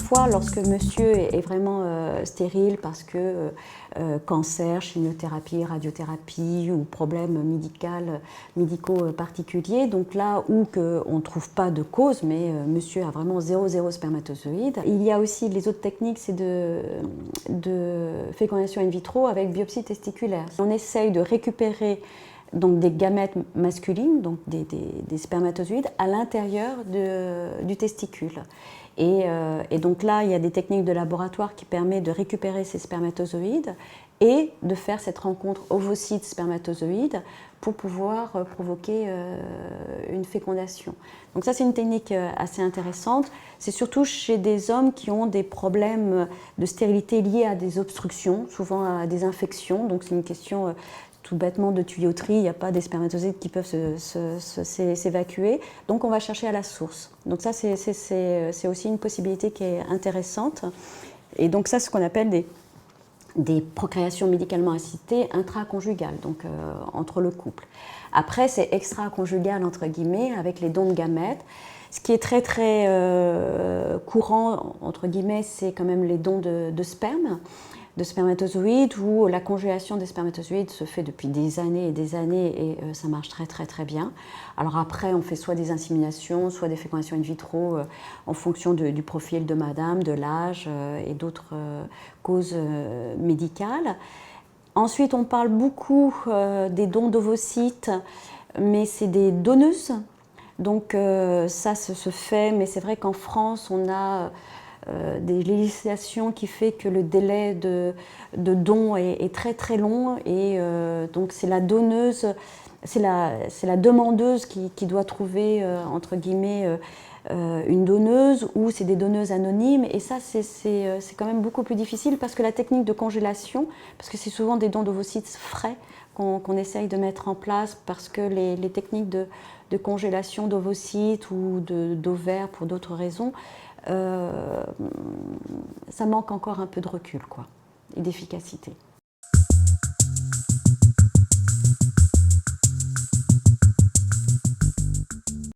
fois, lorsque monsieur est vraiment stérile parce que cancer, chimiothérapie, radiothérapie ou problème médicaux particuliers, donc là où on ne trouve pas de cause, mais monsieur a vraiment zéro spermatozoïde. Il y a aussi les autres techniques, c'est de fécondation in vitro avec biopsie testiculaire. On essaye de récupérer donc des gamètes masculines, donc des spermatozoïdes, à l'intérieur du testicule. Et donc là, il y a des techniques de laboratoire qui permettent de récupérer ces spermatozoïdes et de faire cette rencontre ovocyte-spermatozoïde pour pouvoir provoquer une fécondation. Donc ça, c'est une technique assez intéressante. C'est surtout chez des hommes qui ont des problèmes de stérilité liés à des obstructions, souvent à des infections. Donc c'est une question tout bêtement de tuyauterie, il n'y a pas des spermatozoïdes qui peuvent s'évacuer, donc on va chercher à la source. Donc ça, c'est aussi une possibilité qui est intéressante. Et donc ça, c'est ce qu'on appelle des procréations médicalement assistées intraconjugales, donc entre le couple. Après, c'est extra-conjugal, entre guillemets, avec les dons de gamètes. Ce qui est très courant, entre guillemets, c'est quand même les dons de sperme, de spermatozoïdes, où la congélation des spermatozoïdes se fait depuis des années et ça marche très bien. Alors après, on fait soit des inséminations, soit des fécondations in vitro en fonction du profil de madame, de l'âge et d'autres causes médicales. Ensuite, on parle beaucoup des dons d'ovocytes, mais c'est des donneuses. Donc ça se fait, mais c'est vrai qu'en France, on a des législations qui fait que le délai de don est très long et donc c'est la donneuse, c'est la demandeuse qui doit trouver entre guillemets une donneuse ou c'est des donneuses anonymes et ça c'est quand même beaucoup plus difficile parce que la technique de congélation, parce que c'est souvent des dons d'ovocytes frais qu'on essaye de mettre en place parce que les techniques de congélation d'ovocytes ou d'ovaires pour d'autres raisons, ça manque encore un peu de recul et d'efficacité.